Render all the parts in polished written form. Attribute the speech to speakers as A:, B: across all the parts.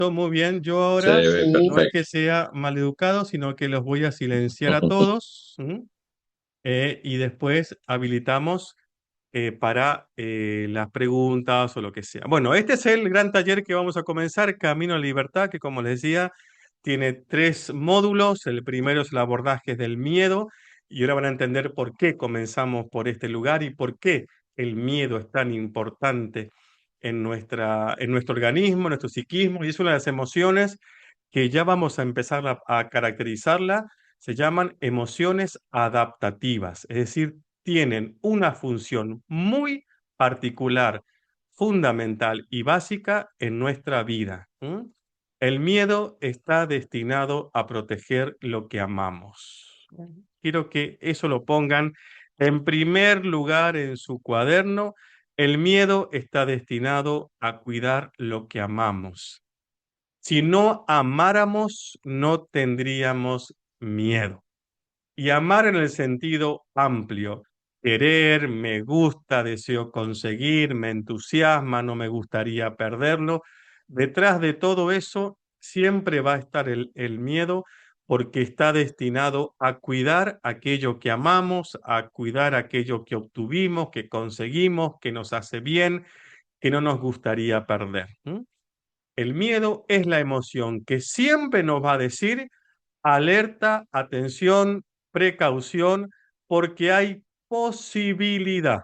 A: perfecto, muy bien. Yo
B: Se
A: ahora
B: ve
A: no es
B: perfecto.
A: que sea maleducado, sino que los voy a silenciar a todos, ¿m? Y después habilitamos para las preguntas o lo que sea. Bueno, este es el gran taller que vamos a comenzar, Camino a la Libertad, que como les decía, tiene tres módulos. El primero es el abordaje del miedo, y ahora van a entender por qué comenzamos por este lugar y por qué el miedo es tan importante en nuestro organismo, en nuestro psiquismo, y es una de las emociones que ya vamos a empezar a caracterizarla. Se llaman emociones adaptativas, es decir, tienen una función muy particular, fundamental y básica en nuestra vida. El miedo está destinado a proteger lo que amamos. Quiero que eso lo pongan en primer lugar en su cuaderno. El miedo está destinado a cuidar lo que amamos. Si no amáramos, no tendríamos miedo. Y amar en el sentido amplio: querer, me gusta, deseo conseguir, me entusiasma, no me gustaría perderlo. Detrás de todo eso siempre va a estar el miedo, porque está destinado a cuidar aquello que amamos, a cuidar aquello que obtuvimos, que conseguimos, que nos hace bien, que no nos gustaría perder. El miedo es la emoción que siempre nos va a decir: alerta, atención, precaución, porque hay posibilidad,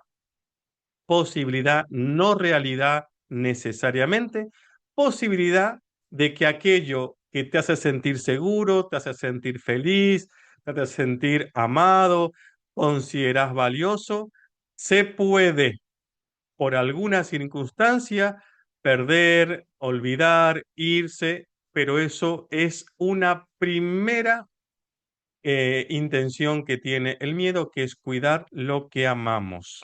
A: no realidad necesariamente, posibilidad de que aquello que te hace sentir seguro, te hace sentir feliz, te hace sentir amado, consideras valioso, se puede, por alguna circunstancia, perder, olvidar, irse, pero eso es una primera intención que tiene el miedo, que es cuidar lo que amamos.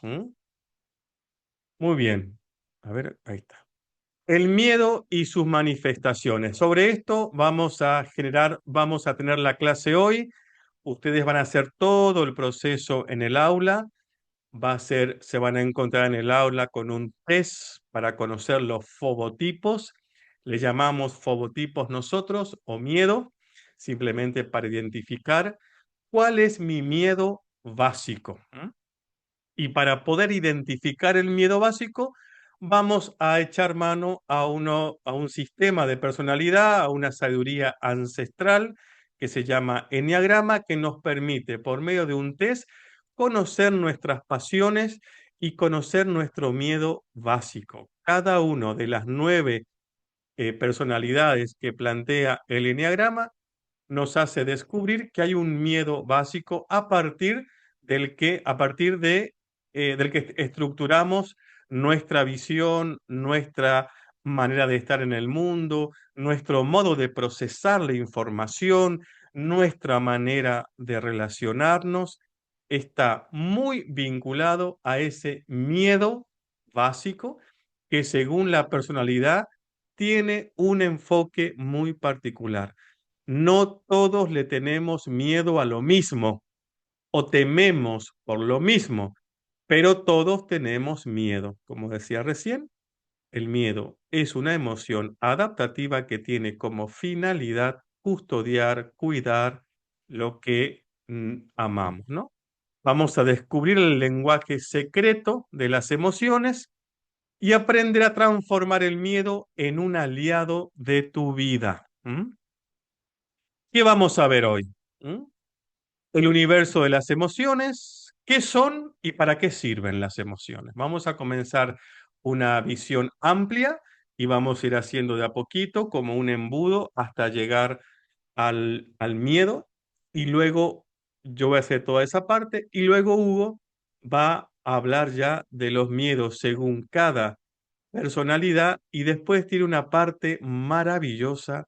A: Muy bien. A ver, ahí está. El miedo y sus manifestaciones. Sobre esto vamos a tener la clase hoy. Ustedes van a hacer todo el proceso en el aula. Se van a encontrar en el aula con un test para conocer los fobotipos. Le llamamos fobotipos nosotros, o miedo, simplemente para identificar cuál es mi miedo básico. Y para poder identificar el miedo básico, vamos a echar mano a un sistema de personalidad, a una sabiduría ancestral que se llama Enneagrama, que nos permite, por medio de un test, conocer nuestras pasiones y conocer nuestro miedo básico. Cada uno de las 9 personalidades que plantea el Enneagrama nos hace descubrir que hay un miedo básico a partir del que estructuramos nuestra visión, nuestra manera de estar en el mundo, nuestro modo de procesar la información, nuestra manera de relacionarnos. Está muy vinculado a ese miedo básico, que según la personalidad tiene un enfoque muy particular. No todos le tenemos miedo a lo mismo o tememos por lo mismo, pero todos tenemos miedo. Como decía recién, el miedo es una emoción adaptativa que tiene como finalidad custodiar, cuidar lo que amamos, ¿no? Vamos a descubrir el lenguaje secreto de las emociones y aprender a transformar el miedo en un aliado de tu vida. ¿Qué vamos a ver hoy? ¿Mm? El universo de las emociones, qué son y para qué sirven las emociones. Vamos a comenzar una visión amplia y vamos a ir haciendo de a poquito como un embudo hasta llegar al miedo, y luego yo voy a hacer toda esa parte y luego Hugo va a hablar ya de los miedos según cada personalidad, y después tiene una parte maravillosa,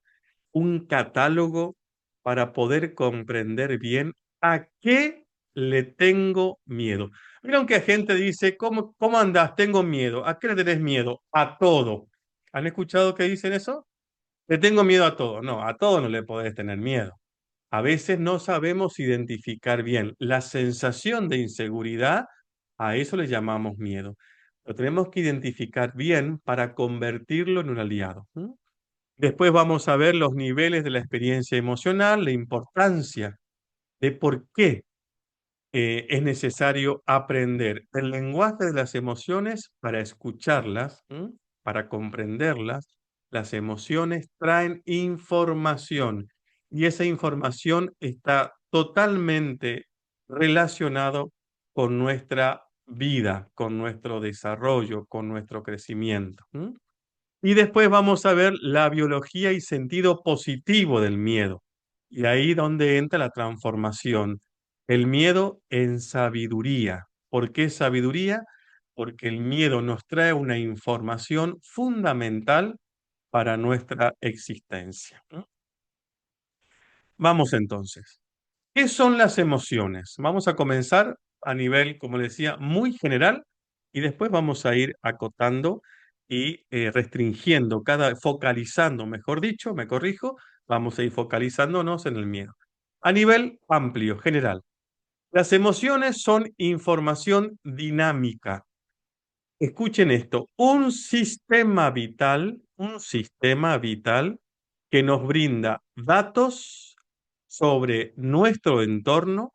A: un catálogo para poder comprender bien a qué le tengo miedo. Vieron que gente dice: ¿cómo andás? Tengo miedo. ¿A qué le tenés miedo? A todo. ¿Han escuchado que dicen eso? Le tengo miedo a todo. No, a todo no le podés tener miedo. A veces no sabemos identificar bien la sensación de inseguridad, a eso le llamamos miedo. Lo tenemos que identificar bien para convertirlo en un aliado. Después vamos a ver los niveles de la experiencia emocional, la importancia de por qué es necesario aprender el lenguaje de las emociones para escucharlas, ¿m? Para comprenderlas. Las emociones traen información y esa información está totalmente relacionado con nuestra vida, con nuestro desarrollo, con nuestro crecimiento. ¿M? Y después vamos a ver la biología y sentido positivo del miedo. Y ahí donde entra la transformación. El miedo en sabiduría. ¿Por qué sabiduría? Porque el miedo nos trae una información fundamental para nuestra existencia. ¿No? Vamos entonces. ¿Qué son las emociones? Vamos a comenzar a nivel, como decía, muy general y después vamos a ir acotando y restringiendo, focalizando, mejor dicho, me corrijo, vamos a ir focalizándonos en el miedo. A nivel amplio, general, las emociones son información dinámica. Escuchen esto, un sistema vital que nos brinda datos sobre nuestro entorno,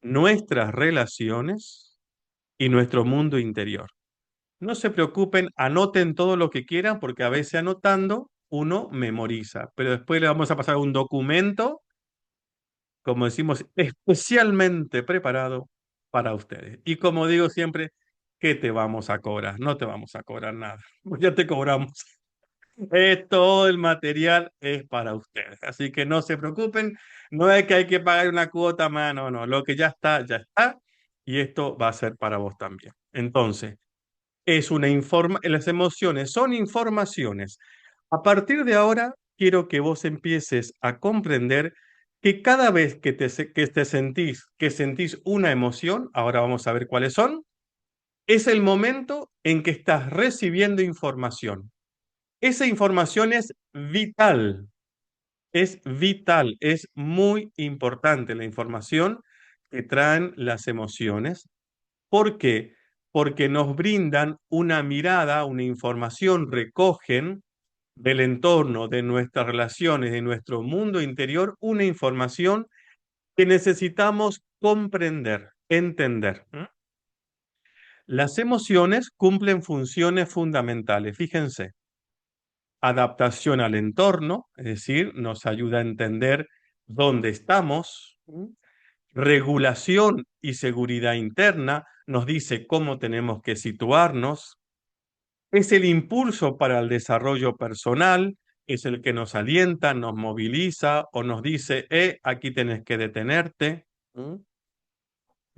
A: nuestras relaciones y nuestro mundo interior. No se preocupen, anoten todo lo que quieran porque a veces anotando uno memoriza, pero después le vamos a pasar un documento, como decimos, especialmente preparado para ustedes. Y como digo siempre, ¿qué te vamos a cobrar? No te vamos a cobrar nada, ya te cobramos. Todo el material es para ustedes. Así que no se preocupen, no es que hay que pagar una cuota más, no, no, lo que ya está, y esto va a ser para vos también. Entonces, las emociones son informaciones. A partir de ahora, quiero que vos empieces a comprender que cada vez que sentís una emoción, ahora vamos a ver cuáles son, es el momento en que estás recibiendo información. Esa información es vital, es muy importante la información que traen las emociones. ¿Por qué? Porque nos brindan una mirada, una información, recogen del entorno, de nuestras relaciones, de nuestro mundo interior, una información que necesitamos comprender, entender. ¿M? Las emociones cumplen funciones fundamentales. Fíjense, adaptación al entorno, es decir, nos ayuda a entender dónde estamos. ¿M? Regulación y seguridad interna, nos dice cómo tenemos que situarnos. Es el impulso para el desarrollo personal, es el que nos alienta, nos moviliza o nos dice, aquí tenés que detenerte. ¿Mm?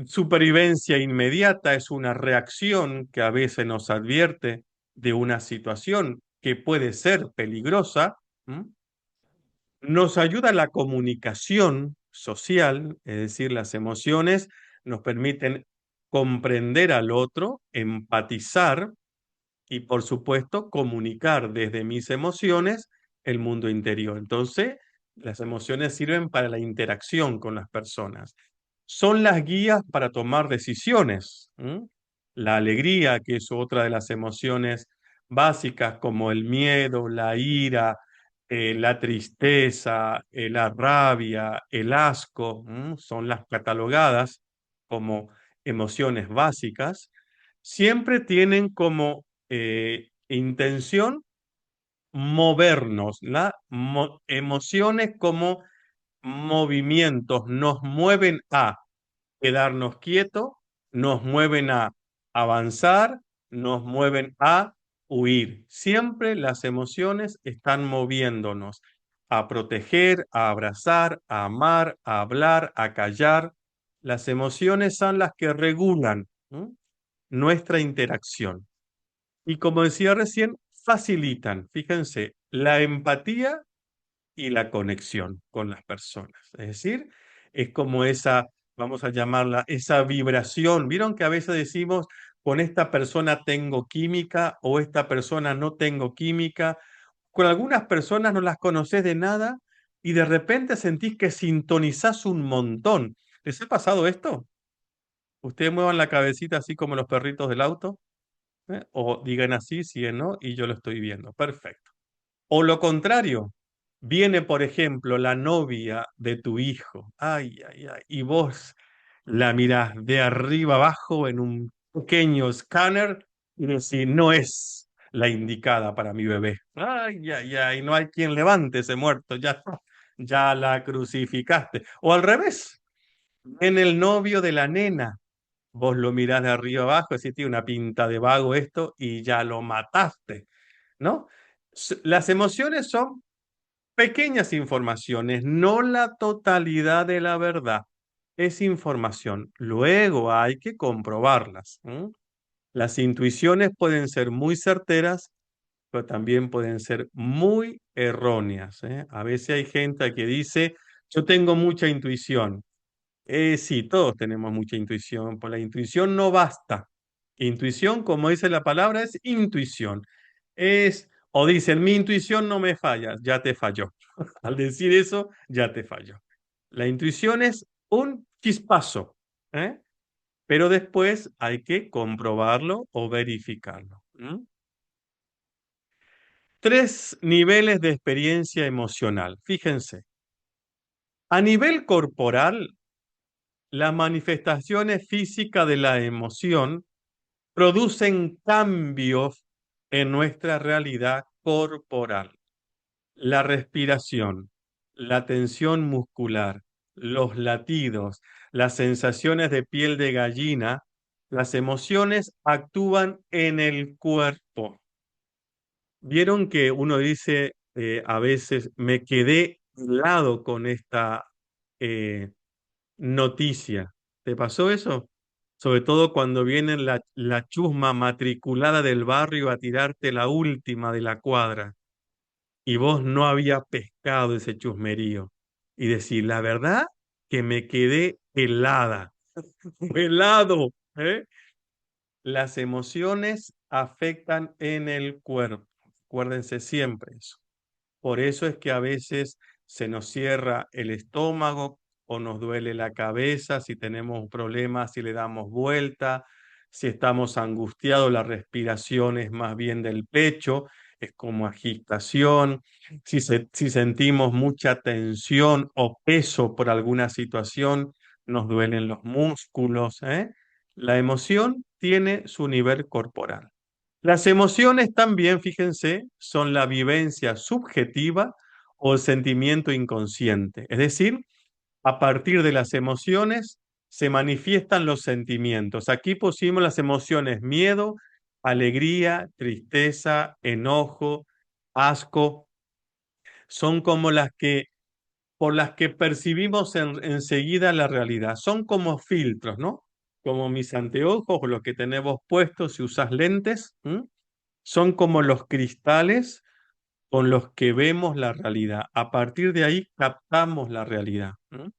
A: Supervivencia inmediata es una reacción que a veces nos advierte de una situación que puede ser peligrosa. ¿Mm? Nos ayuda la comunicación social, es decir, las emociones nos permiten comprender al otro, empatizar y, por supuesto, comunicar desde mis emociones el mundo interior. Entonces, las emociones sirven para la interacción con las personas. Son las guías para tomar decisiones. ¿M? La alegría, que es otra de las emociones básicas, como el miedo, la ira, la tristeza, la rabia, el asco, son las catalogadas como emociones básicas, siempre tienen como intención movernos, emociones como movimientos nos mueven a quedarnos quietos, nos mueven a avanzar, nos mueven a huir. Siempre las emociones están moviéndonos a proteger, a abrazar, a amar, a hablar, a callar. Las emociones son las que regulan, ¿m? Nuestra interacción. Y como decía recién, facilitan, fíjense, la empatía y la conexión con las personas. Es decir, es como esa, vamos a llamarla, esa vibración. ¿Vieron que a veces decimos, con esta persona tengo química o esta persona no tengo química? Con algunas personas no las conoces de nada y de repente sentís que sintonizás un montón. ¿Les ha pasado esto? Ustedes muevan la cabecita así como los perritos del auto, ¿eh? O digan así si es no y yo lo estoy viendo. Perfecto. O lo contrario, viene, por ejemplo, la novia de tu hijo, ay, ay, ay, y vos la mirás de arriba abajo en un pequeño escáner y decís, no es la indicada para mi bebé. Ay, ay, ay, no hay quien levante ese muerto, ya está, ya la crucificaste. O al revés, en el novio de la nena. Vos lo mirás de arriba abajo, decís, tiene una pinta de vago esto, y ya lo mataste, ¿no? Las emociones son pequeñas informaciones, no la totalidad de la verdad. Es información. Luego hay que comprobarlas. ¿M? Las intuiciones pueden ser muy certeras, pero también pueden ser muy erróneas, ¿eh? A veces hay gente que dice, yo tengo mucha intuición. Sí, todos tenemos mucha intuición, pero la intuición no basta. Intuición, como dice la palabra, es intuición. O dicen, mi intuición no me falla, ya te falló. Al decir eso, ya te falló. La intuición es un chispazo, ¿eh? Pero después hay que comprobarlo o verificarlo. ¿M? Tres niveles de experiencia emocional. Fíjense, a nivel corporal, las manifestaciones físicas de la emoción producen cambios en nuestra realidad corporal. La respiración, la tensión muscular, los latidos, las sensaciones de piel de gallina, las emociones actúan en el cuerpo. Vieron que uno dice a veces, me quedé helado con esta eh, noticia. ¿Te pasó eso? Sobre todo cuando viene la chusma matriculada del barrio a tirarte la última de la cuadra y vos no habías pescado ese chusmerío. Y decir, la verdad que me quedé helada, helado, ¿eh? Las emociones afectan en el cuerpo. Acuérdense siempre eso. Por eso es que a veces se nos cierra el estómago o nos duele la cabeza, si tenemos problemas, si le damos vuelta, si estamos angustiados, la respiración es más bien del pecho, es como agitación, si sentimos mucha tensión o peso por alguna situación, nos duelen los músculos, ¿eh? La emoción tiene su nivel corporal. Las emociones también, fíjense, son la vivencia subjetiva o el sentimiento inconsciente. Es decir, a partir de las emociones se manifiestan los sentimientos. Aquí pusimos las emociones miedo, alegría, tristeza, enojo, asco. Son como las que, por las que percibimos enseguida la realidad. Son como filtros, ¿no? Como mis anteojos o los que tenemos puestos si usas lentes. ¿M? Son como los cristales con los que vemos la realidad. A partir de ahí captamos la realidad. ¿M?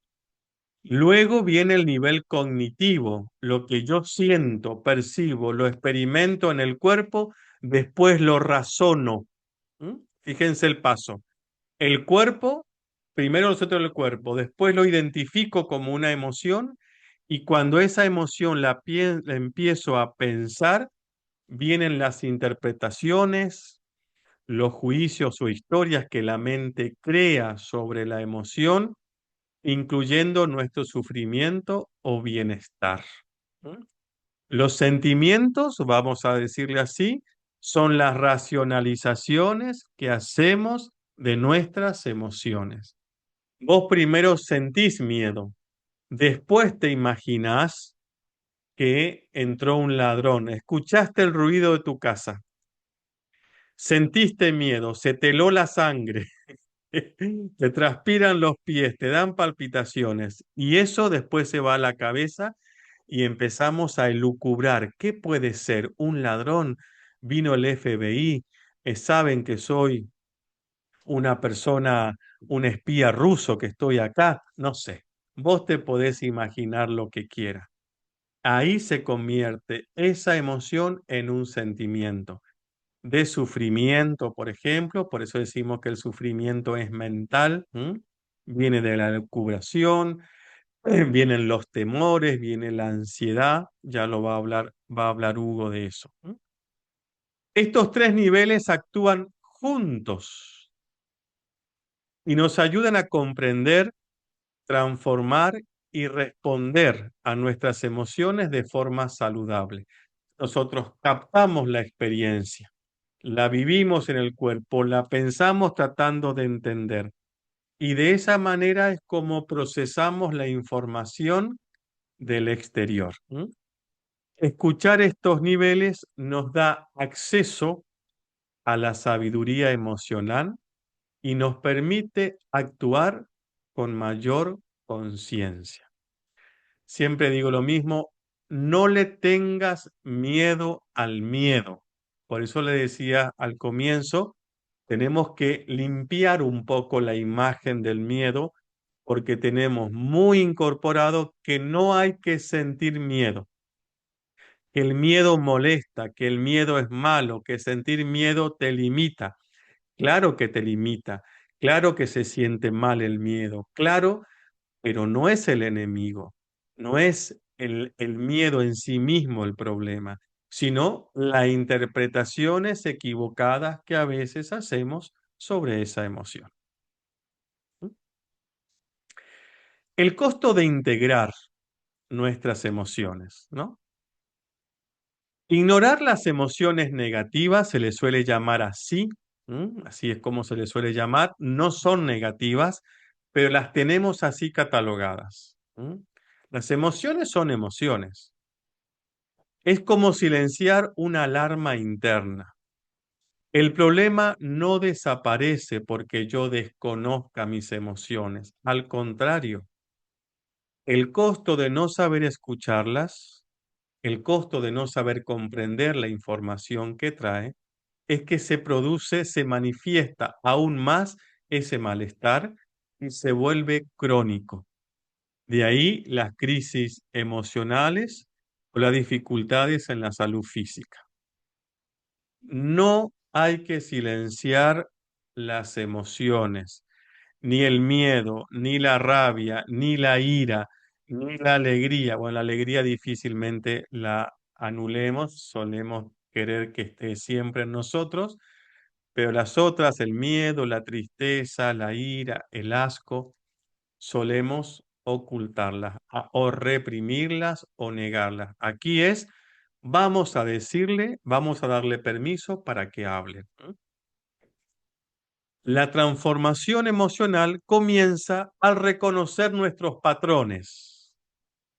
A: Luego viene el nivel cognitivo, lo que yo siento, percibo, lo experimento en el cuerpo, después lo razono. ¿M? Fíjense el paso. El cuerpo, primero lo siento en el cuerpo, después lo identifico como una emoción y cuando esa emoción la empiezo a pensar, vienen las interpretaciones, los juicios o historias que la mente crea sobre la emoción, incluyendo nuestro sufrimiento o bienestar. ¿Mm? Los sentimientos, vamos a decirle así, son las racionalizaciones que hacemos de nuestras emociones. Vos primero sentís miedo, después te imaginás que entró un ladrón, escuchaste el ruido de tu casa, sentiste miedo, se te heló la sangre, te transpiran los pies, te dan palpitaciones y eso después se va a la cabeza y empezamos a elucubrar. ¿Qué puede ser? ¿Un ladrón? ¿Vino el FBI? ¿Saben que soy una persona, un espía ruso que estoy acá? No sé. Vos te podés imaginar lo que quieras. Ahí se convierte esa emoción en un sentimiento de sufrimiento, por ejemplo, por eso decimos que el sufrimiento es mental, ¿m? Viene de la lucubración, vienen los temores, viene la ansiedad, ya lo va a hablar Hugo de eso. ¿M? Estos tres niveles actúan juntos, y nos ayudan a comprender, transformar y responder a nuestras emociones de forma saludable. Nosotros captamos la experiencia, la vivimos en el cuerpo, la pensamos tratando de entender. Y de esa manera es como procesamos la información del exterior. Escuchar estos niveles nos da acceso a la sabiduría emocional y nos permite actuar con mayor conciencia. Siempre digo lo mismo, no le tengas miedo al miedo. Por eso le decía al comienzo, tenemos que limpiar un poco la imagen del miedo porque tenemos muy incorporado que no hay que sentir miedo, que el miedo molesta, que el miedo es malo, que sentir miedo te limita. Claro que te limita, claro que se siente mal el miedo, claro, pero no es el enemigo, no es el miedo en sí mismo el problema, sino las interpretaciones equivocadas que a veces hacemos sobre esa emoción. El costo de integrar nuestras emociones, ¿no? Ignorar las emociones negativas se le suele llamar así, así es como se le suele llamar, no son negativas, pero las tenemos así catalogadas. Las emociones son emociones. Es como silenciar una alarma interna. El problema no desaparece porque yo desconozca mis emociones. Al contrario, el costo de no saber escucharlas, el costo de no saber comprender la información que trae, es que se produce, se manifiesta aún más ese malestar y se vuelve crónico. De ahí las crisis emocionales o las dificultades en la salud física. No hay que silenciar las emociones, ni el miedo, ni la rabia, ni la ira, ni la alegría. Bueno, la alegría difícilmente la anulemos, solemos querer que esté siempre en nosotros, pero las otras, el miedo, la tristeza, la ira, el asco, solemos ocultarlas o reprimirlas o negarlas. Aquí es, vamos a decirle, vamos a darle permiso para que hable. La transformación emocional comienza al reconocer nuestros patrones,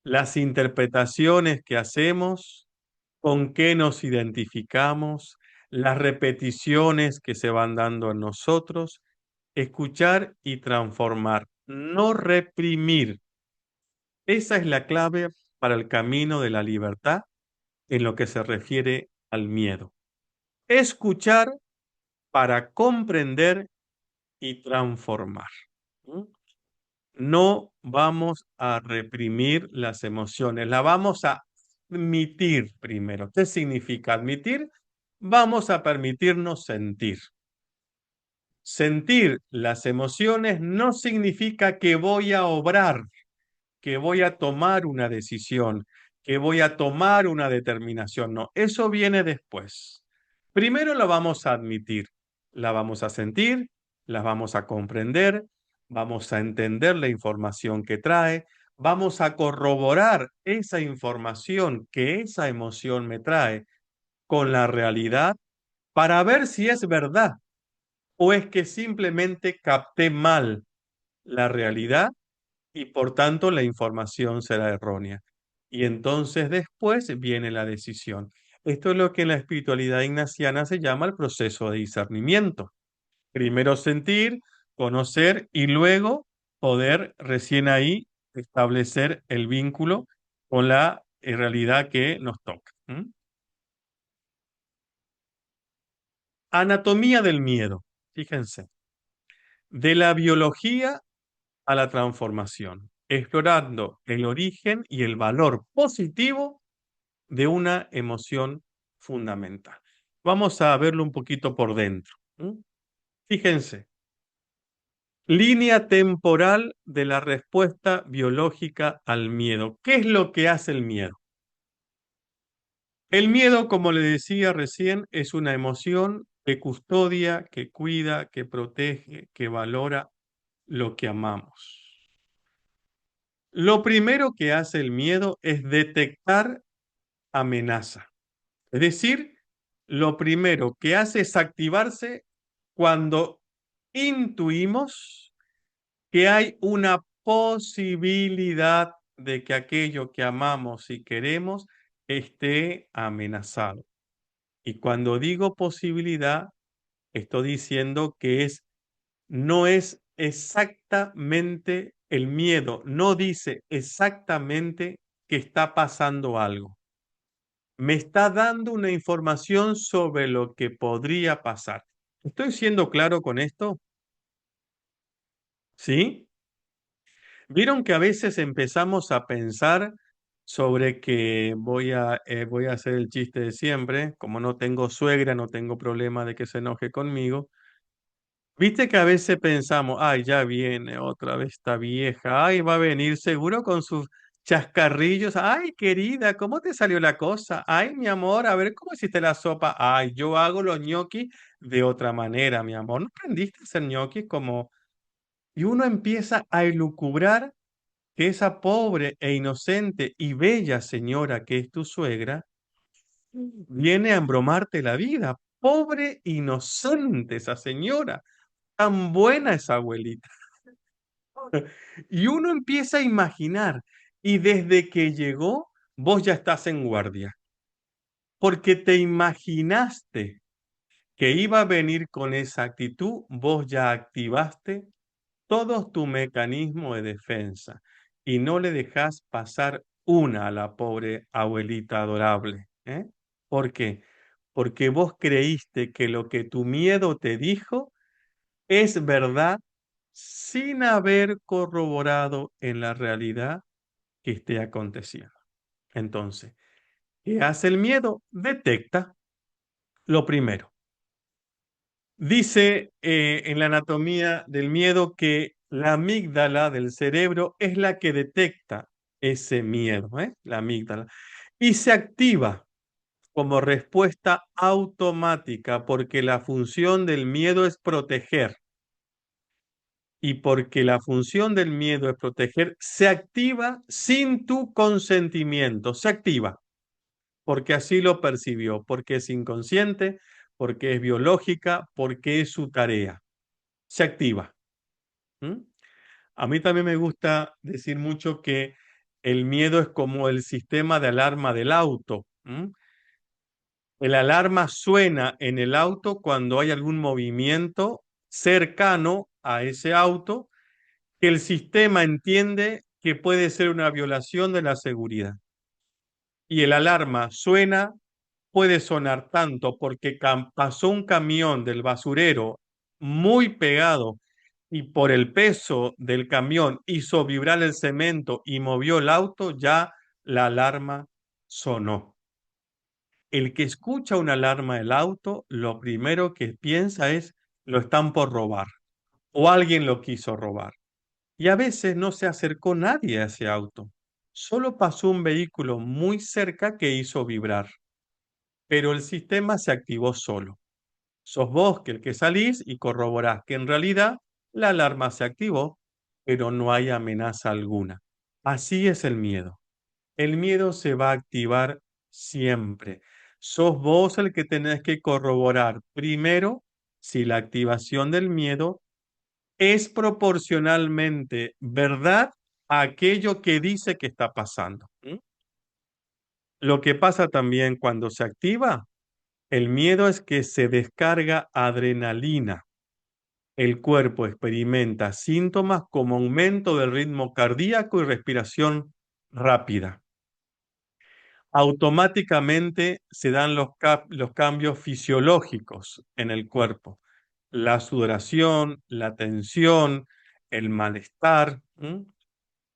A: las interpretaciones que hacemos, con qué nos identificamos, las repeticiones que se van dando en nosotros, escuchar y transformar, no reprimir. Esa es la clave para el camino de la libertad en lo que se refiere al miedo. Escuchar para comprender y transformar. ¿Mm? No vamos a reprimir las emociones, las vamos a admitir primero. ¿Qué significa admitir? Vamos a permitirnos sentir. Sentir las emociones no significa que voy a obrar, que voy a tomar una decisión, que voy a tomar una determinación. No, eso viene después. Primero la vamos a admitir, la vamos a sentir, la vamos a comprender, vamos a entender la información que trae, vamos a corroborar esa información que esa emoción me trae con la realidad para ver si es verdad o es que simplemente capté mal la realidad y por tanto la información será errónea. Y entonces después viene la decisión. Esto es lo que en la espiritualidad ignaciana se llama el proceso de discernimiento. Primero sentir, conocer y luego poder recién ahí establecer el vínculo con la realidad que nos toca. Anatomía del miedo. Fíjense, de la biología a la transformación, explorando el origen y el valor positivo de una emoción fundamental. Vamos a verlo un poquito por dentro. Fíjense, línea temporal de la respuesta biológica al miedo. ¿Qué es lo que hace el miedo? El miedo, como le decía recién, es una emoción que custodia, que cuida, que protege, que valora. lo que amamos. Lo primero que hace el miedo es detectar amenaza. Es decir, lo primero que hace es activarse cuando intuimos que hay una posibilidad de que aquello que amamos y queremos esté amenazado. Y cuando digo posibilidad, estoy diciendo que no es exactamente el miedo, no dice exactamente que está pasando algo. Me está dando una información sobre lo que podría pasar. ¿Estoy siendo claro con esto? ¿Sí? Vieron que a veces empezamos a pensar sobre que voy a hacer el chiste de siempre, como no tengo suegra, no tengo problema de que se enoje conmigo. Viste que a veces pensamos, ay, ya viene otra vez esta vieja, ay, va a venir seguro con sus chascarrillos, ay, querida, ¿cómo te salió la cosa? Ay, mi amor, a ver cómo hiciste la sopa. Ay, yo hago los ñoquis de otra manera, mi amor. ¿No aprendiste a hacer ñoquis como... Y uno empieza a elucubrar que esa pobre e inocente y bella señora que es tu suegra viene a embromarte la vida. Pobre inocente esa señora, tan buena esa abuelita. Y uno empieza a imaginar, y desde que llegó, vos ya estás en guardia, porque te imaginaste que iba a venir con esa actitud, vos ya activaste todo tu mecanismo de defensa y no le dejas pasar una a la pobre abuelita adorable, ¿eh? ¿Por qué? Porque vos creíste que lo que tu miedo te dijo es verdad sin haber corroborado en la realidad que esté aconteciendo. Entonces, ¿qué hace el miedo? Detecta lo primero. Dice en la anatomía del miedo que la amígdala del cerebro es la que detecta ese miedo, ¿eh? La amígdala. Y se activa como respuesta automática porque la función del miedo es proteger. Y porque la función del miedo es proteger, se activa sin tu consentimiento, se activa, porque así lo percibió, porque es inconsciente, porque es biológica, porque es su tarea, se activa. ¿Mm? A mí también me gusta decir mucho que el miedo es como el sistema de alarma del auto. ¿Mm? El alarma suena en el auto cuando hay algún movimiento cercano a ese auto que el sistema entiende que puede ser una violación de la seguridad. Y el alarma suena, puede sonar tanto porque pasó un camión del basurero muy pegado y por el peso del camión hizo vibrar el cemento y movió el auto, ya la alarma sonó. El que escucha una alarma del auto, lo primero que piensa es, lo están por robar o alguien lo quiso robar. Y a veces no se acercó nadie a ese auto. Solo pasó un vehículo muy cerca que hizo vibrar, pero el sistema se activó solo. Sos vos que el que salís y corroborás que en realidad la alarma se activó, pero no hay amenaza alguna. Así es el miedo. El miedo se va a activar siempre. Sos vos el que tenés que corroborar primero si la activación del miedo es proporcionalmente verdad a aquello que dice que está pasando. ¿Mm? Lo que pasa también cuando se activa el miedo es que se descarga adrenalina. El cuerpo experimenta síntomas como aumento del ritmo cardíaco y respiración rápida. Automáticamente se dan los cambios fisiológicos en el cuerpo. La sudoración, la tensión, el malestar.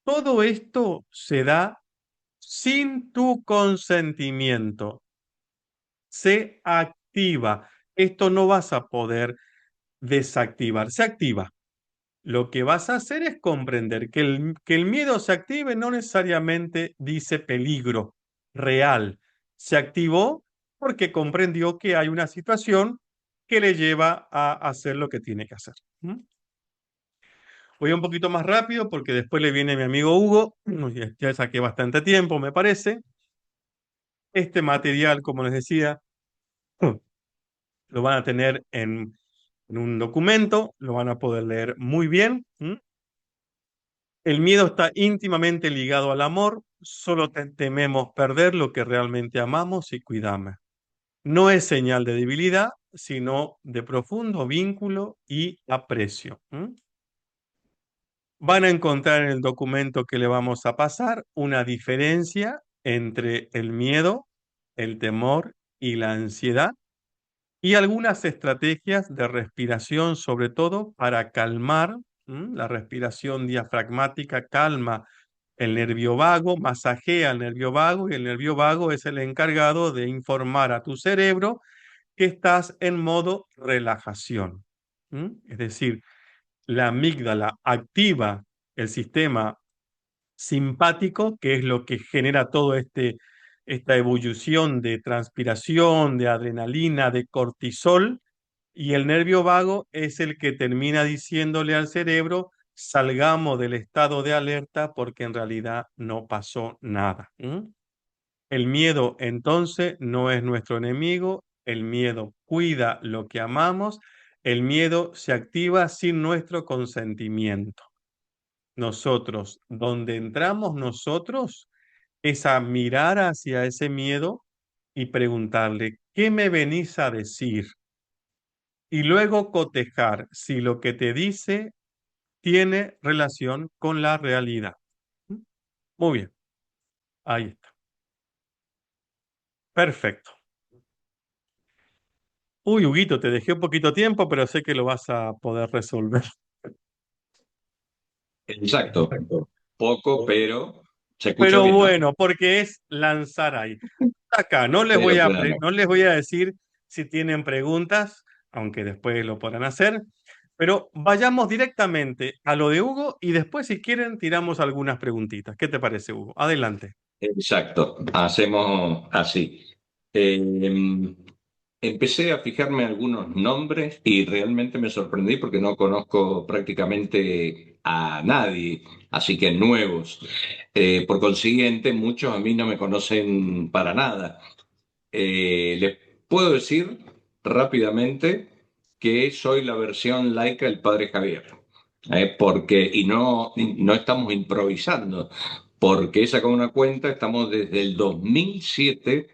A: Todo esto se da sin tu consentimiento. Se activa. Esto no vas a poder desactivar. Se activa. Lo que vas a hacer es comprender que el miedo se active no necesariamente dice peligro real. Se activó porque comprendió que hay una situación que le lleva a hacer lo que tiene que hacer. ¿Mm? Voy un poquito más rápido porque después le viene mi amigo Hugo. Ya saqué bastante tiempo, me parece. Este material, como les decía, lo van a tener en un documento, lo van a poder leer muy bien. El miedo está íntimamente ligado al amor, solo tememos perder lo que realmente amamos y cuidamos. No es señal de debilidad, sino de profundo vínculo y aprecio. Van a encontrar en el documento que le vamos a pasar una diferencia entre el miedo, el temor y la ansiedad y algunas estrategias de respiración, sobre todo para calmar. La respiración diafragmática calma el nervio vago, masajea el nervio vago y el nervio vago es el encargado de informar a tu cerebro que estás en modo relajación. Es decir, la amígdala activa el sistema simpático, que es lo que genera todo esta ebullición de transpiración, de adrenalina, de cortisol, y el nervio vago es el que termina diciéndole al cerebro, salgamos del estado de alerta porque en realidad no pasó nada. El miedo entonces no es nuestro enemigo, el miedo cuida lo que amamos, el miedo se activa sin nuestro consentimiento. Nosotros, donde entramos nosotros, es a mirar hacia ese miedo y preguntarle, ¿qué me venís a decir? Y luego cotejar si lo que te dice tiene relación con la realidad. Muy bien, ahí está. Perfecto. Uy, Huguito, te dejé un poquito tiempo, pero sé que lo vas a poder resolver.
B: Exacto. Poco, pero se escucha
A: Pero
B: bien, ¿no?
A: bueno, porque es lanzar ahí. Acá
B: Pero claro.
A: no les voy a decir si tienen preguntas, aunque después lo podrán hacer, pero vayamos directamente a lo de Hugo y después, si quieren, tiramos algunas preguntitas. ¿Qué te parece, Hugo? Adelante.
B: Exacto, hacemos así. Eh, Empecé a fijarme algunos nombres y realmente me sorprendí porque no conozco prácticamente a nadie, así que nuevos. Por consiguiente, muchos a mí no me conocen para nada. Les puedo decir rápidamente que soy la versión laica del Padre Javier, porque, no estamos improvisando, porque he sacado una cuenta, estamos desde el 2007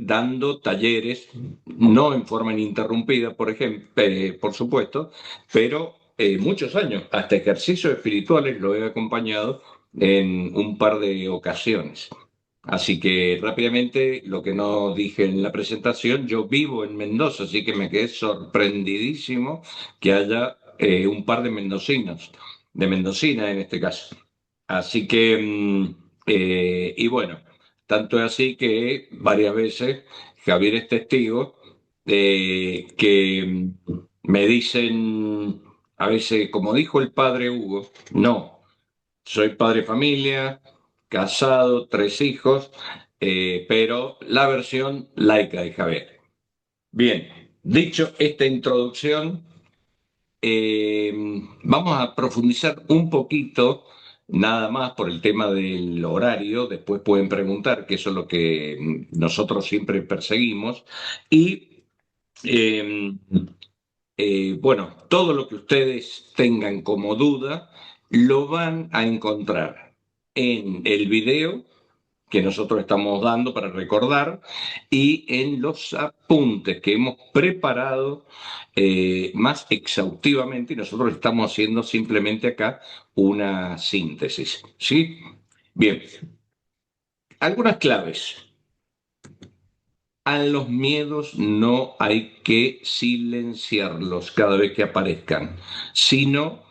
B: dando talleres, no en forma ininterrumpida, por ejemplo, por supuesto, pero muchos años, hasta ejercicios espirituales lo he acompañado en un par de ocasiones. Así que rápidamente, lo que no dije en la presentación, yo vivo en Mendoza, así que me quedé sorprendidísimo que haya un par de mendocinos, de Mendocina en este caso. Así que, y bueno, tanto es así que varias veces Javier es testigo de que me dicen, a veces, como dijo el padre Hugo, no, soy padre de familia, casado, tres hijos, pero la versión laica de Javier. Bien, dicho esta introducción, eh, vamos a profundizar un poquito, nada más por el tema del horario, después pueden preguntar, que eso es lo que nosotros siempre perseguimos, y eh, bueno, todo lo que ustedes tengan como duda, lo van a encontrar en el video que nosotros estamos dando para recordar y en los apuntes que hemos preparado más exhaustivamente y nosotros estamos haciendo simplemente acá una síntesis. ¿Sí? Bien, algunas claves. A los miedos no hay que silenciarlos cada vez que aparezcan, sino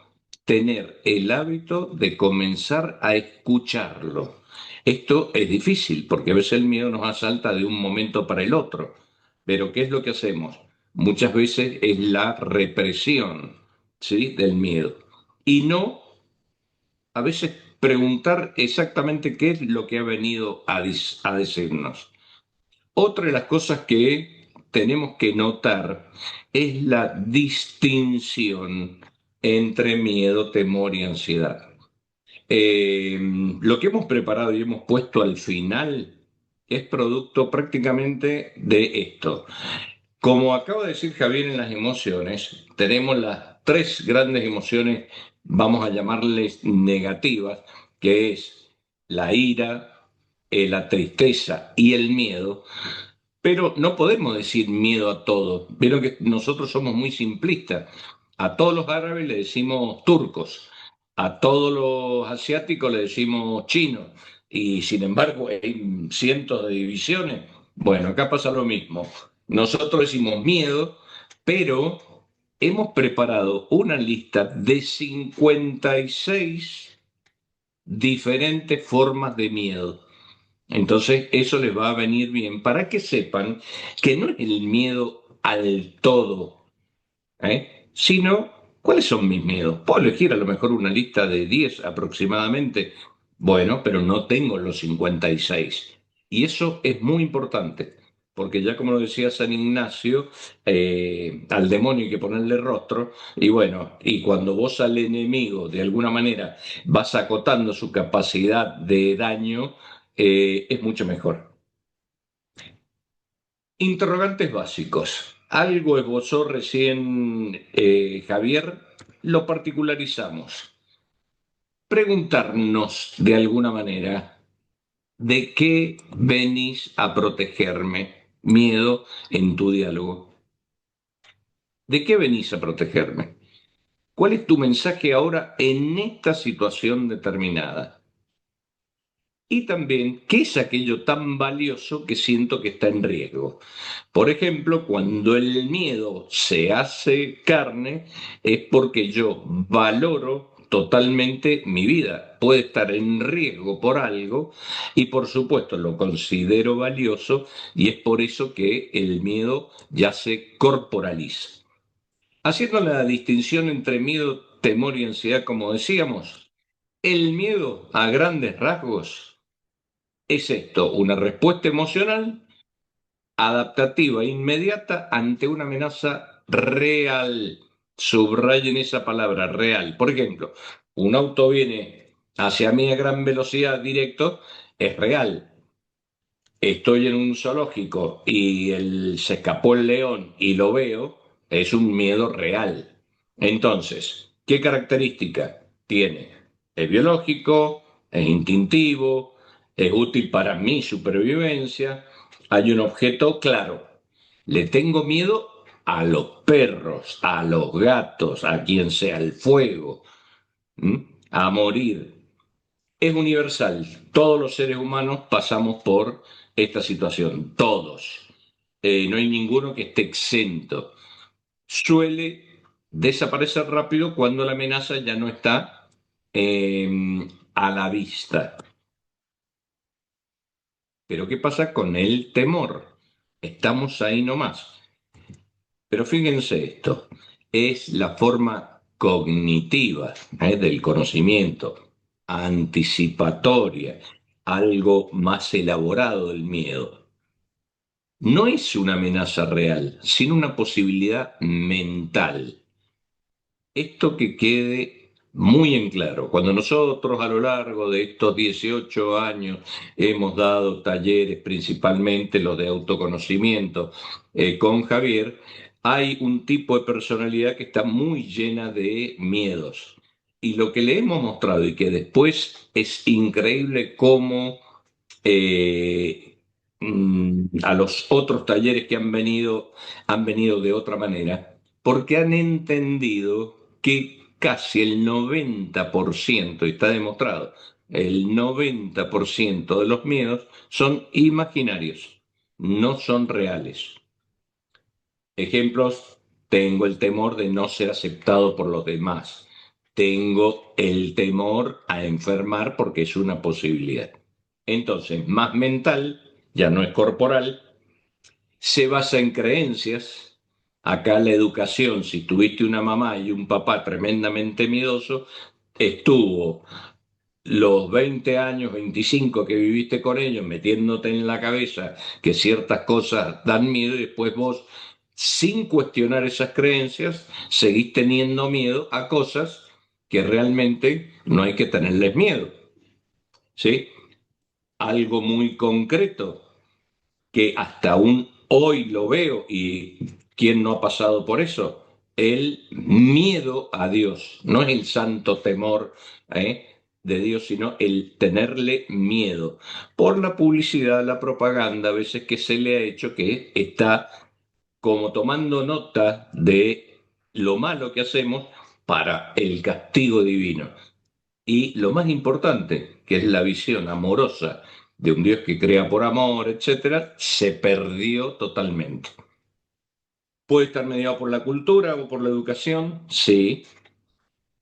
B: tener el hábito de comenzar a escucharlo. Esto es difícil porque a veces el miedo nos asalta de un momento para el otro. Pero ¿qué es lo que hacemos? Muchas veces es la represión, ¿sí?, del miedo. Y no, a veces, preguntar exactamente qué es lo que ha venido a decirnos. Otra de las cosas que tenemos que notar es la distinción. entre miedo, temor y ansiedad. Eh, lo que hemos preparado y hemos puesto al final es producto prácticamente de esto. Como acaba de decir Javier en las emociones, tenemos las tres grandes emociones, vamos a llamarles negativas, que es la ira, la tristeza y el miedo. Pero no podemos decir miedo a todo. Vieron que nosotros somos muy simplistas. A todos los árabes le decimos turcos, a todos los asiáticos le decimos chinos, y sin embargo hay cientos de divisiones. Bueno, acá pasa lo mismo. Nosotros decimos miedo, pero hemos preparado una lista de 56 diferentes formas de miedo. Entonces, eso les va a venir bien para que sepan que no es el miedo al todo, sino cuáles son mis miedos. Puedo elegir a lo mejor una lista de 10 aproximadamente. Bueno, pero no tengo los 56. Y eso es muy importante, porque ya como lo decía San Ignacio, al demonio hay que ponerle rostro, y bueno, y cuando vos al enemigo de alguna manera vas acotando su capacidad de daño, es mucho mejor. Interrogantes básicos. Algo esbozó recién Javier, lo particularizamos. Preguntarnos de alguna manera, ¿de qué venís a protegerme? Miedo en tu diálogo. ¿De qué venís a protegerme? ¿Cuál es tu mensaje ahora en esta situación determinada? Y también, ¿qué es aquello tan valioso que siento que está en riesgo? Por ejemplo, cuando el miedo se hace carne, es porque yo valoro totalmente mi vida. Puede estar en riesgo por algo y por supuesto lo considero valioso y es por eso que el miedo ya se corporaliza. Haciendo la distinción entre miedo, temor y ansiedad, como decíamos, el miedo a grandes rasgos es esto, una respuesta emocional adaptativa inmediata ante una amenaza real. Subrayen esa palabra, real. Por ejemplo, un auto viene hacia mí a gran velocidad directo, es real. Estoy en un zoológico y se escapó el león y lo veo, es un miedo real. Entonces, ¿qué característica tiene? Es biológico, es instintivo, es útil para mi supervivencia. Hay un objeto claro. Le tengo miedo a los perros, a los gatos, a quien sea el fuego, ¿m? A morir. Es universal. Todos los seres humanos pasamos por esta situación. Todos. No hay ninguno que esté exento. Suele desaparecer rápido cuando la amenaza ya no está a la vista. Pero ¿qué pasa con el temor? Estamos ahí nomás. Pero fíjense esto, es la forma cognitiva, del conocimiento, anticipatoria, algo más elaborado del miedo. No es una amenaza real, sino una posibilidad mental. Esto que quede muy en claro. Cuando nosotros a lo largo de estos 18 años hemos dado talleres, principalmente los de autoconocimiento, con Javier, hay un tipo de personalidad que está muy llena de miedos. Y lo que le hemos mostrado y que después es increíble cómo a los otros talleres que han venido de otra manera, porque han entendido que casi el 90%, y está demostrado, el 90% de los miedos son imaginarios, no son reales. Ejemplos, tengo el temor de no ser aceptado por los demás. Tengo el temor a enfermar porque es una posibilidad. Entonces, más mental, ya no es corporal, se basa en creencias. Acá la educación, si tuviste una mamá y un papá tremendamente miedoso, estuvo los 20 años, 25 que viviste con ellos, metiéndote en la cabeza que ciertas cosas dan miedo y después vos sin cuestionar esas creencias, seguís teniendo miedo a cosas que realmente no hay que tenerles miedo, ¿sí? Algo muy concreto que hasta aún hoy lo veo y ¿quién no ha pasado por eso? El miedo a Dios, no es el santo temor de Dios, sino el tenerle miedo por la publicidad, la propaganda, a veces que se le ha hecho que está como tomando nota de lo malo que hacemos para el castigo divino. Y lo más importante, que es la visión amorosa de un Dios que crea por amor, etcétera, se perdió totalmente. Puede estar mediado por la cultura o por la educación, sí.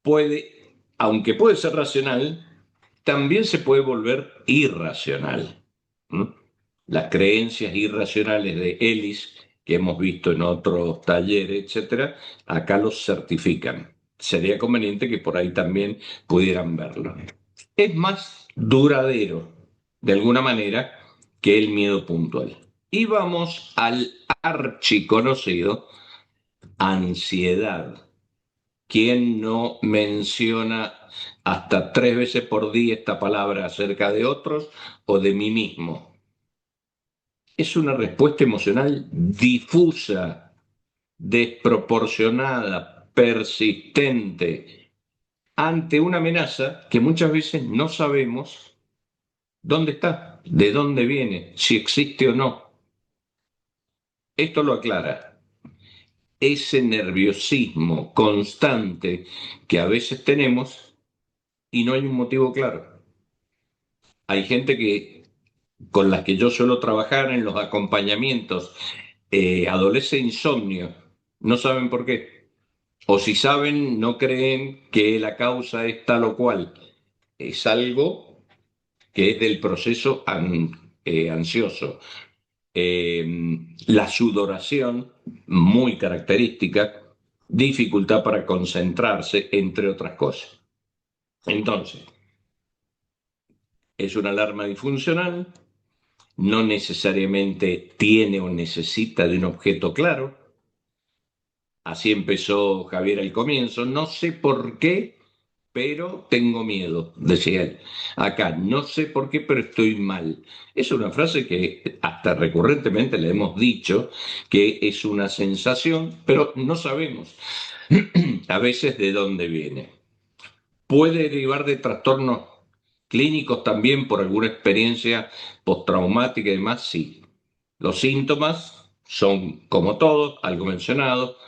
B: Puede, aunque puede ser racional, también se puede volver irracional. ¿Mm? Las creencias irracionales de Ellis, que hemos visto en otros talleres, etcétera, acá los certifican. Sería conveniente que por ahí también pudieran verlo. Es más duradero, de alguna manera, que el miedo puntual. Y vamos al archiconocido ansiedad. ¿Quién no menciona hasta 3 veces por día esta palabra acerca de otros o de mí mismo? Es una respuesta emocional difusa, desproporcionada, persistente, ante una amenaza que muchas veces no sabemos dónde está, de dónde viene, si existe o no. Esto lo aclara. Ese nerviosismo constante que a veces tenemos y no hay un motivo claro. Hay gente que con las que yo suelo trabajar en los acompañamientos adolece insomnio, no saben por qué. O si saben, no creen que la causa es tal o cual. Es algo que es del proceso ansioso. La sudoración, muy característica, dificultad para concentrarse, entre otras cosas. Entonces, es una alarma disfuncional, no necesariamente tiene o necesita de un objeto claro. Así empezó Javier al comienzo. No sé por qué, pero tengo miedo, decía él. Acá, no sé por qué, pero estoy mal. Es una frase que hasta recurrentemente le hemos dicho, que es una sensación, pero no sabemos a veces de dónde viene. Puede derivar de trastornos clínicos también por alguna experiencia postraumática y demás, sí. Los síntomas son, como todos, algo mencionado: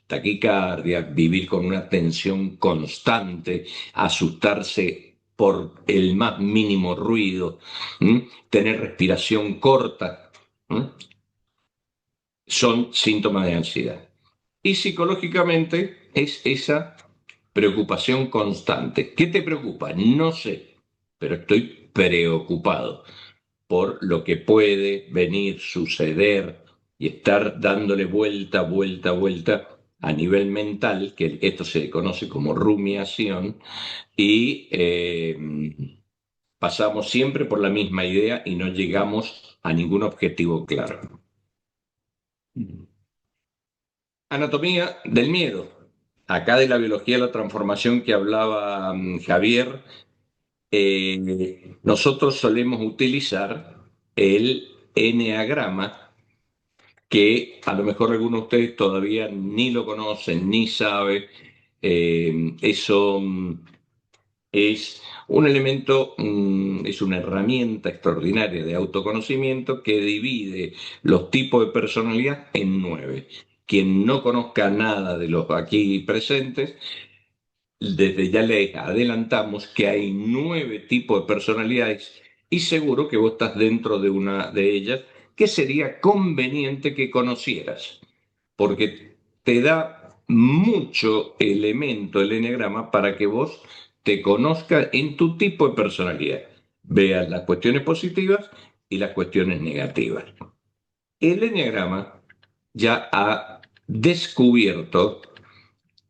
B: taquicardia, vivir con una tensión constante, asustarse por el más mínimo ruido, tener respiración corta, ¿m? Son síntomas de ansiedad. Y psicológicamente es esa preocupación constante. ¿Qué te preocupa? No sé, pero estoy preocupado por lo que puede venir, suceder y estar dándole vuelta, vuelta, vuelta a nivel mental, que esto se conoce como rumiación, y pasamos siempre por la misma idea y no llegamos a ningún objetivo claro. Anatomía del miedo. Acá de la biología de la transformación que hablaba Javier, nosotros solemos utilizar el eneagrama, que a lo mejor algunos de ustedes todavía ni lo conocen, ni saben. Eso es un elemento, es una herramienta extraordinaria de autoconocimiento que divide los tipos de personalidad en 9. Quien no conozca nada de los aquí presentes, desde ya les adelantamos que hay 9 tipos de personalidades y seguro que vos estás dentro de una de ellas que sería conveniente que conocieras, porque te da mucho elemento el eneagrama para que vos te conozcas en tu tipo de personalidad, veas las cuestiones positivas y las cuestiones negativas. El eneagrama ya ha descubierto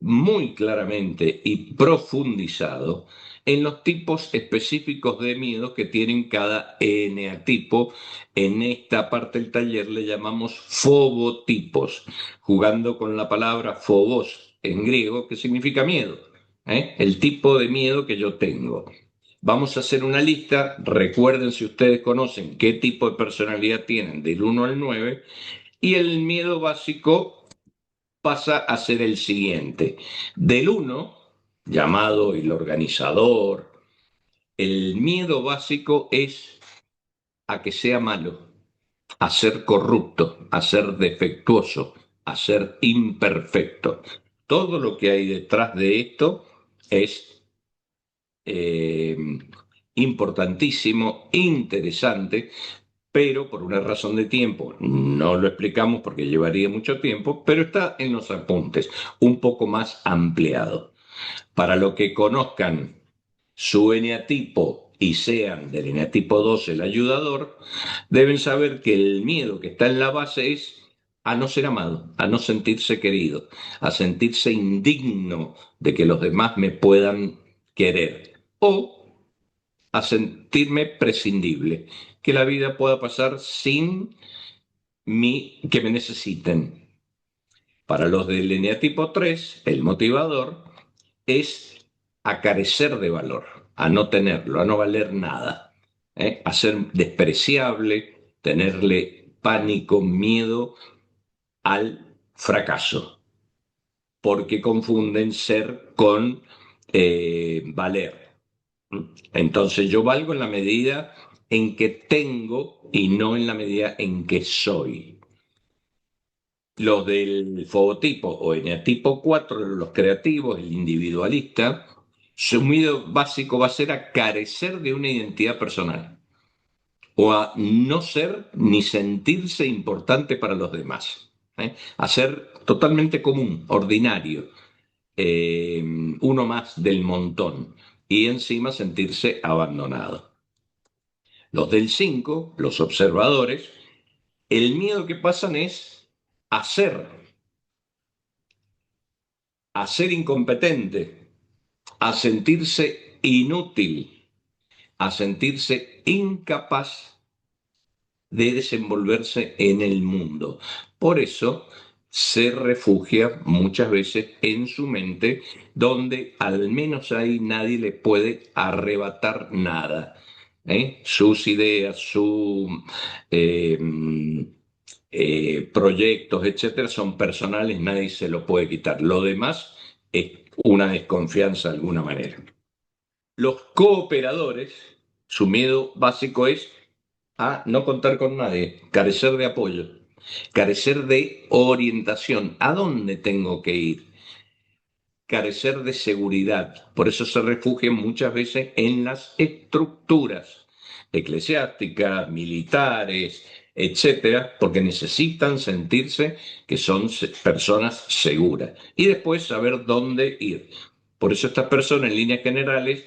B: muy claramente y profundizado en los tipos específicos de miedo que tienen cada eneatipo. En esta parte del taller le llamamos fobotipos, jugando con la palabra phobos en griego, que significa miedo, ¿eh? El tipo de miedo que yo tengo. Vamos a hacer una lista. Recuerden, si ustedes conocen qué tipo de personalidad tienen del 1 al 9, y el miedo básico pasa a ser el siguiente. Del 1, llamado el organizador, el miedo básico es a que sea malo, a ser corrupto, a ser defectuoso, a ser imperfecto. Todo lo que hay detrás de esto es eh, importantísimo, interesante, pero por una razón de tiempo no lo explicamos porque llevaría mucho tiempo, pero está en los apuntes, un poco más ampliado. Para lo que conozcan su eneatipo y sean del eneatipo 2 el ayudador, deben saber que el miedo que está en la base es a no ser amado, a no sentirse querido, a sentirse indigno de que los demás me puedan querer, o a sentirme prescindible, que la vida pueda pasar sin mí, que me necesiten. Para los del eneatipo 3, el motivador es a carecer de valor, a no tenerlo, a no valer nada, a ser despreciable, tenerle pánico, miedo al fracaso, porque confunden ser con valer. Entonces yo valgo en la medida en que tengo y no en la medida en que soy. Los del fogotipo o eneatipo 4, los creativos, el individualista, su miedo básico va a ser a carecer de una identidad personal o a no ser ni sentirse importante para los demás, a ser totalmente común, ordinario, uno más del montón y encima sentirse abandonado. Los del 5, los observadores, el miedo que pasan es a ser incompetente, a sentirse inútil, a sentirse incapaz de desenvolverse en el mundo. Por eso se refugia muchas veces en su mente, donde al menos ahí nadie le puede arrebatar nada. Sus ideas, sus eh, proyectos, etcétera, son personales, nadie se lo puede quitar. Lo demás es una desconfianza de alguna manera. Los cooperadores, su miedo básico es a no contar con nadie, carecer de apoyo, carecer de orientación. ¿A dónde tengo que ir? Carecer de seguridad. Por eso se refugian muchas veces en las estructuras eclesiásticas, militares, etcétera, porque necesitan sentirse que son personas seguras y después saber dónde ir. Por eso estas personas, en líneas generales,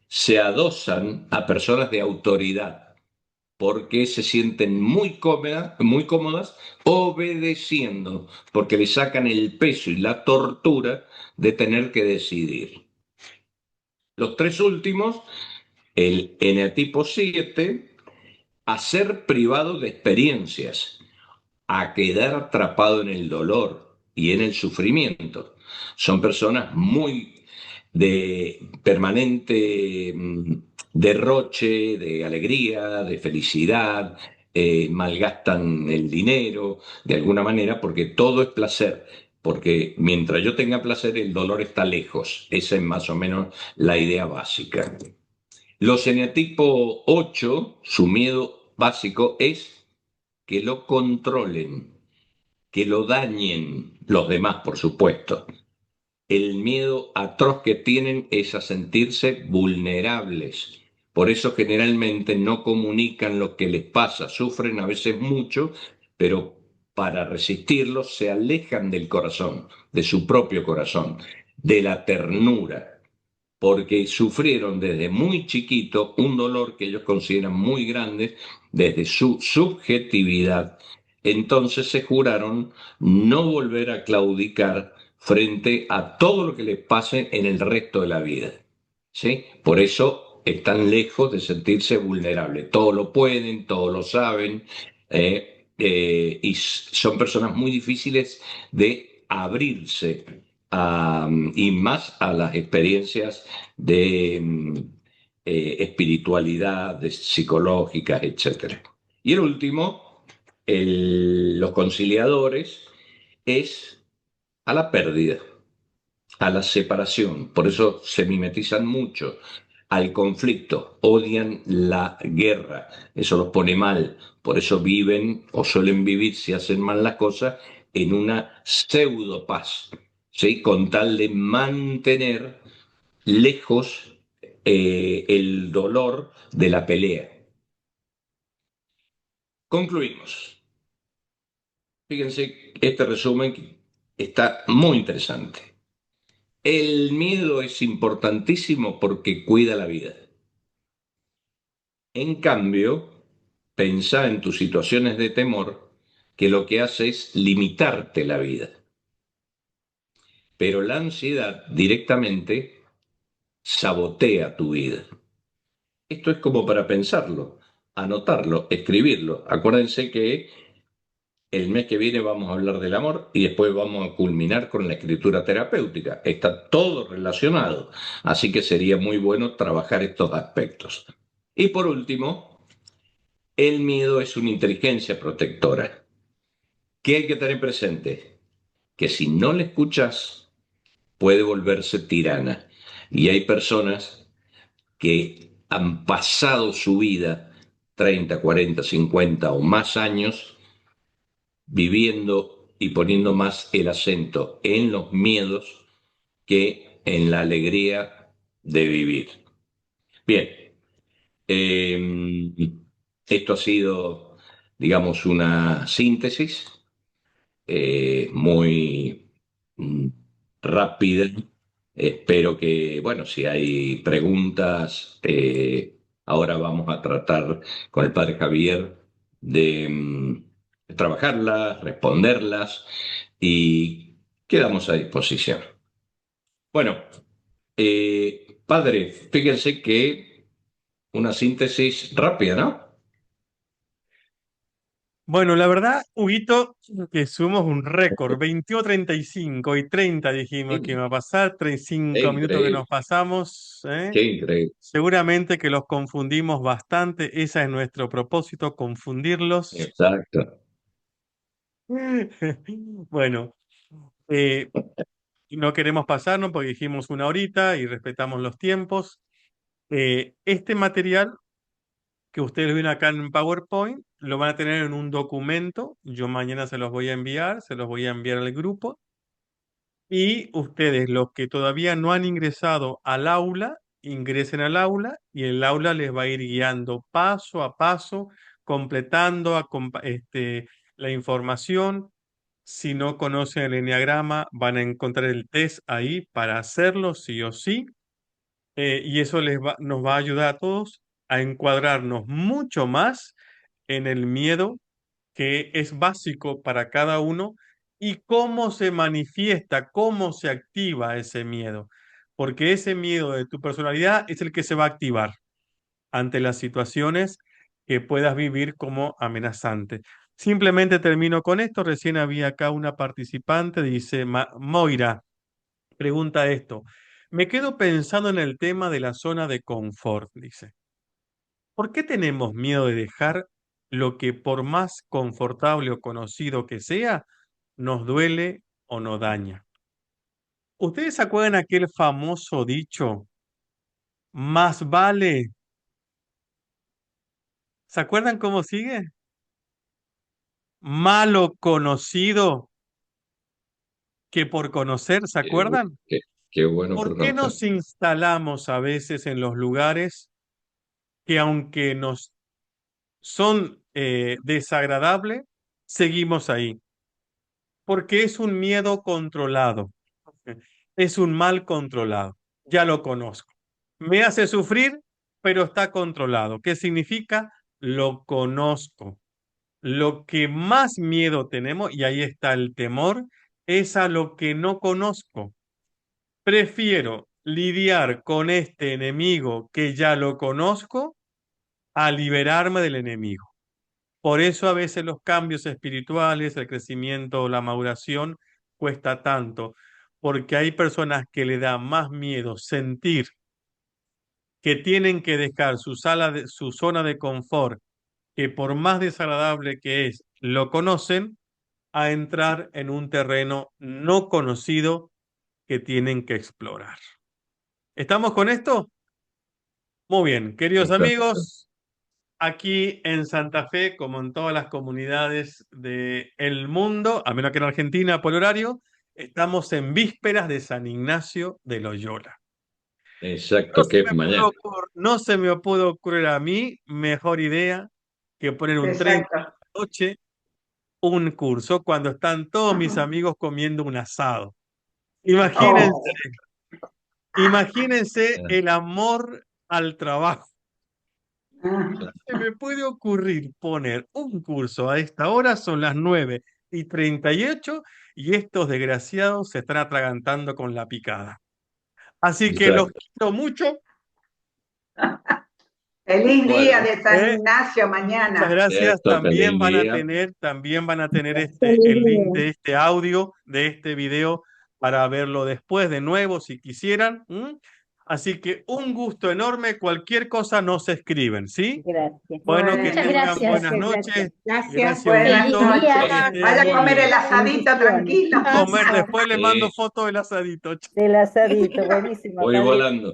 B: se adosan a personas de autoridad, porque se sienten muy cómodas obedeciendo, porque le sacan el peso y la tortura de tener que decidir. Los tres últimos, el eneatipo 7, a ser privado de experiencias, a quedar atrapado en el dolor y en el sufrimiento. Son personas muy de permanente derroche, de alegría, de felicidad, malgastan el dinero de alguna manera porque todo es placer. Porque mientras yo tenga placer, el dolor está lejos. Esa es más o menos la idea básica. Los eneatipo 8, su miedo básico es que lo controlen, que lo dañen los demás, por supuesto. El miedo atroz que tienen es a sentirse vulnerables. Por eso generalmente no comunican lo que les pasa, sufren a veces mucho, pero para resistirlo se alejan del corazón, de su propio corazón, de la ternura, porque sufrieron desde muy chiquito un dolor que ellos consideran muy grande desde su subjetividad. Entonces se juraron no volver a claudicar frente a todo lo que les pase en el resto de la vida. ¿Sí? Por eso están lejos de sentirse vulnerables. Todo lo pueden, todo lo saben, y son personas muy difíciles de abrirse y más a las experiencias de espiritualidad, de psicológicas, etcétera. Y el último, los conciliadores, es a la pérdida, a la separación. Por eso se mimetizan mucho al conflicto, odian la guerra, eso los pone mal. Por eso viven o suelen vivir, si hacen mal las cosas, en una pseudo paz, ¿sí? Con tal de mantener lejos el dolor de la pelea. Concluimos. Fíjense, este resumen está muy interesante. El miedo es importantísimo porque cuida la vida. En cambio, pensá en tus situaciones de temor que lo que hace es limitarte la vida. Pero la ansiedad directamente sabotea tu vida. Esto es como para pensarlo, anotarlo, escribirlo. Acuérdense que el mes que viene vamos a hablar del amor y después vamos a culminar con la escritura terapéutica. Está todo relacionado, así que sería muy bueno trabajar estos aspectos. Y por último, el miedo es una inteligencia protectora. ¿Qué hay que tener presente? Que si no le escuchas, puede volverse tirana. Y hay personas que han pasado su vida, 30, 40, 50 o más años, viviendo y poniendo más el acento en los miedos que en la alegría de vivir. Bien, eh, esto ha sido, digamos, una síntesis muy rápida. Espero que, bueno, si hay preguntas, ahora vamos a tratar con el padre Javier de trabajarlas, responderlas y quedamos a disposición. Bueno, padre, fíjense que una síntesis rápida, ¿no?
A: Bueno, la verdad, Huguito, que somos un récord, 21:35 y 30 dijimos que
B: Sí,
A: iba a pasar, 35 minutos que nos
B: increíble,
A: pasamos, ¿eh?
B: qué increíble.
A: Seguramente que los confundimos bastante, ese es nuestro propósito, confundirlos.
B: Exacto.
A: Bueno, eh, no queremos pasarnos porque dijimos una horita y respetamos los tiempos. Este material que ustedes ven acá en PowerPoint lo van a tener en un documento. Yo mañana se los voy a enviar, se los voy a enviar al grupo. Y ustedes, los que todavía no han ingresado al aula, ingresen al aula y el aula les va a ir guiando paso a paso, completando la información. Si no conocen el enneagrama, van a encontrar el test ahí para hacerlo sí o sí. Y eso nos va a ayudar a todos a encuadrarnos mucho más en el miedo que es básico para cada uno y cómo se manifiesta, cómo se activa ese miedo. Porque ese miedo de tu personalidad es el que se va a activar ante las situaciones que puedas vivir como amenazante. Simplemente termino con esto. Recién había acá una participante, dice Moira, pregunta esto. Me quedo pensando en el tema de la zona de confort, dice. ¿Por qué tenemos miedo de dejar lo que por más confortable o conocido que sea, nos duele o nos daña? ¿Ustedes se acuerdan aquel famoso dicho, más vale? ¿Se acuerdan cómo sigue? Malo conocido que por conocer, ¿se
B: Qué,
A: acuerdan?
B: qué- qué bueno
A: ¿Por
B: por
A: qué
B: conocer.
A: nos instalamos a veces en los lugares que aunque nos son desagradables, seguimos ahí? Porque es un miedo controlado. Es un mal controlado. Ya lo conozco. Me hace sufrir, pero está controlado. ¿Qué significa? Lo conozco. Lo que más miedo tenemos, y ahí está el temor, es a lo que no conozco. Prefiero lidiar con este enemigo que ya lo conozco a liberarme del enemigo. Por eso a veces los cambios espirituales, el crecimiento, la maduración cuesta tanto, porque hay personas que le da más miedo sentir que tienen que dejar su zona de confort, que por más desagradable que es, lo conocen, a entrar en un terreno no conocido que tienen que explorar. ¿Estamos con esto? Muy bien, queridos
B: Exacto.
A: amigos, aquí en Santa Fe, como en todas las comunidades del mundo, a menos que en Argentina por horario, estamos en vísperas de San Ignacio de Loyola.
B: Exacto, que es mañana.
A: No se me pudo ocurrir a mí mejor idea que poner un 30
C: Exacto.
A: de la noche un curso cuando están todos mis amigos comiendo un asado. Imagínense,
C: Oh.
A: imagínense el amor al trabajo.
C: Ah.
A: Se me puede ocurrir poner un curso a esta hora, son las 9:38 y estos desgraciados se están atragantando con la picada. Así que los
B: Exacto.
A: quiero mucho.
C: Feliz día
B: Bueno,
C: de San
A: ¿eh?
C: Ignacio
A: Muchas
C: mañana.
A: gracias.
B: cierto, feliz día.
A: También van a tener el
D: Feliz
A: link
D: día.
A: de este audio, de este video, para verlo después de nuevo si quisieran. Así que un gusto enorme. Cualquier cosa nos escriben, ¿sí?
D: Gracias.
A: Bueno, que
C: Bueno,
D: Muchas
A: tengan
D: gracias.
A: buenas noches.
D: Gracias.
A: Gracias,
C: buenas
A: Huguito.
D: Feliz
C: noches.
D: día.
A: Que estén
C: Vaya a
A: muy
C: comer el
A: bien.
C: asadito
D: Bendiciones.
C: tranquilo.
A: Comer,
D: Eso,
A: después le mando
B: Sí,
A: fotos del asadito.
D: del asadito. Buenísimo.
B: voy
D: Hasta
B: volando.